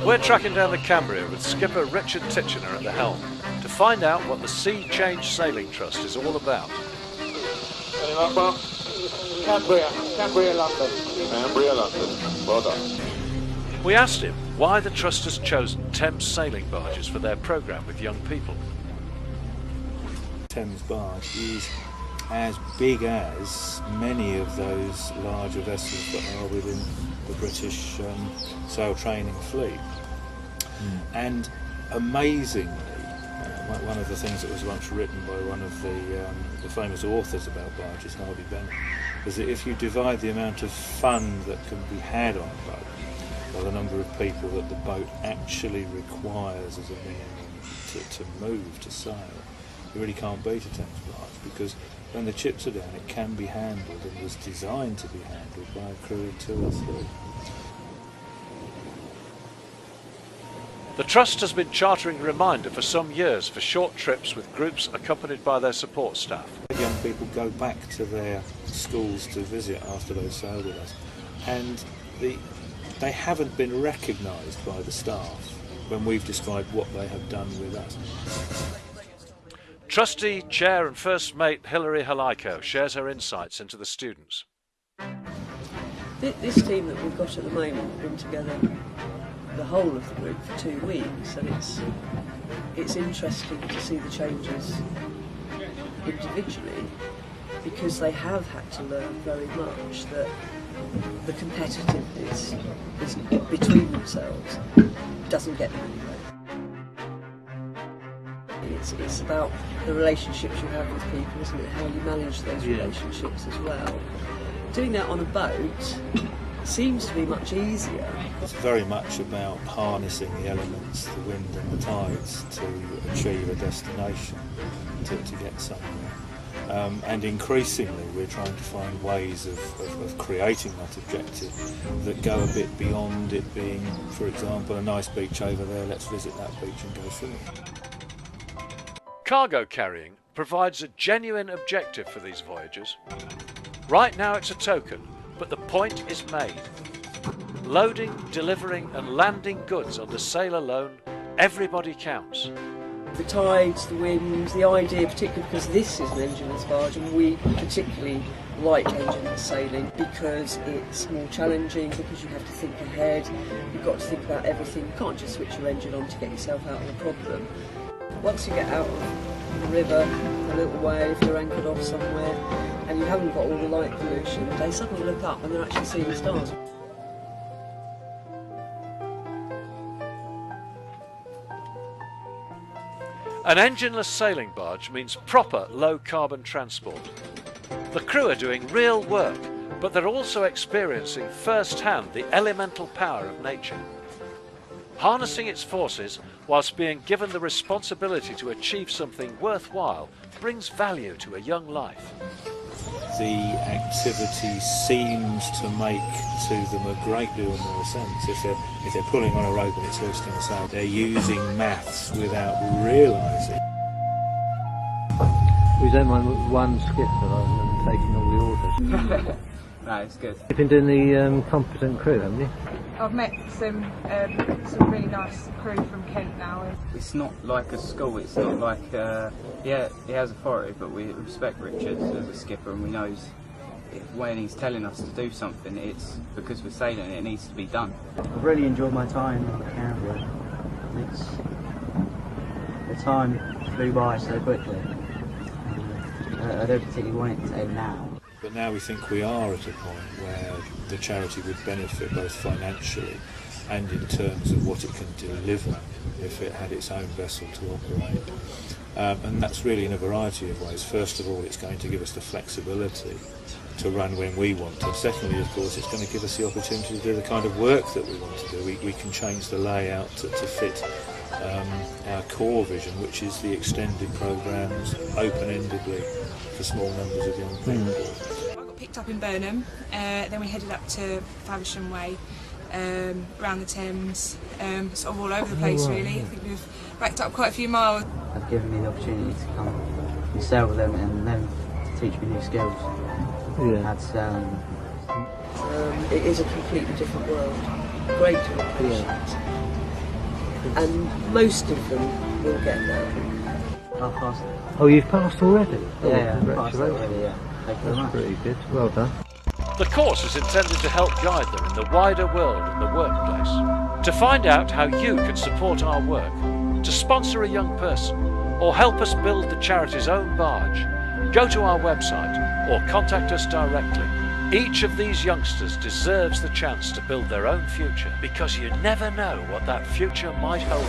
We're tracking down the Cambria with skipper Richard Titchener at the helm to find out what the Sea Change Sailing Trust is all about. Cambria, London. Cambria, London. Well done. We asked him why the Trust has chosen Thames Sailing Barges for their programme with young people. Thames Barge is as big as many of those larger vessels that are within the British sail training fleet. And amazingly, one of the things that was once written by one of the famous authors about barges, Harvey Bennett, was that if you divide the amount of fun that can be had on a boat by the number of people that the boat actually requires as a minimum to move, to sail, you really can't beat a Thames barge, because when the chips are down it can be handled and was designed to be handled by a crew of 2 or 3. The Trust has been chartering Reminder for some years for short trips with groups accompanied by their support staff. Young people go back to their schools to visit after they've sailed with us, and they haven't been recognised by the staff when we've described what they have done with us. Trustee, Chair and First Mate Hilary Halaiko shares her insights into the students. This team that we've got at the moment have been together the whole of the group for 2 weeks, and it's interesting to see the changes individually, because they have had to learn very much that the competitiveness is between themselves doesn't get them anywhere. It's about the relationships you have with people, isn't it? How you manage those relationships as well. Doing that on a boat seems to be much easier. It's very much about harnessing the elements, the wind and the tides, to achieve a destination, to get somewhere. And increasingly we're trying to find ways of creating that objective that go a bit beyond it being, for example, a nice beach over there, let's visit that beach and go swimming. Cargo carrying provides a genuine objective for these voyages. Right now it's a token, but the point is made. Loading, delivering and landing goods on the sail alone, everybody counts. The tides, the winds, the idea, particularly because this is an engineless barge, and we particularly like engineless sailing because it's more challenging, because you have to think ahead, you've got to think about everything. You can't just switch your engine on to get yourself out of a problem. Once you get out of the river a little way, if you're anchored off somewhere and you haven't got all the light pollution, they suddenly look up and they're actually seeing the stars. An engineless sailing barge means proper low-carbon transport. The crew are doing real work, but they're also experiencing first-hand the elemental power of nature. Harnessing its forces whilst being given the responsibility to achieve something worthwhile brings value to a young life. The activity seems to make to them a great deal more sense. If they're pulling on a rope and it's hoisting a sail, they're using maths without realising. We don't mind one skipper rather than taking all the orders. No, it's good. You've been doing the competent crew, haven't you? I've met some really nice crew from Kent now. It's not like a school, it's not like, yeah, he has authority, but we respect Richard as a skipper, and we know when he's telling us to do something, it's because we're sailing, it needs to be done. I've really enjoyed my time in Cambria. The time flew by so quickly. I don't particularly want it to end now. But now we think we are at a point where the charity would benefit both financially and in terms of what it can deliver if it had its own vessel to operate. And that's really in a variety of ways. First of all, it's going to give us the flexibility to run when we want to. Secondly, of course, it's going to give us the opportunity to do the kind of work that we want to do. We can change the layout to fit our core vision, which is the extended programmes open-endedly for small numbers of young people. I got picked up in Burnham, then we headed up to Faversham Way, around the Thames, sort of all over the place really. I think we've racked up quite a few miles. They've given me the opportunity to come and sail with them and then to teach me new skills. Yeah. That's It is a completely different world. Great to appreciate. And most of them will get there. I've passed. Oh, you've passed already? Yeah, Oh, I've passed already, yeah. Thank you very That's much. pretty good. Well done. The course is intended to help guide them in the wider world and the workplace. To find out how you can support our work, to sponsor a young person, or help us build the charity's own barge, go to our website or contact us directly. Each of these youngsters deserves the chance to build their own future, because you never know what that future might hold.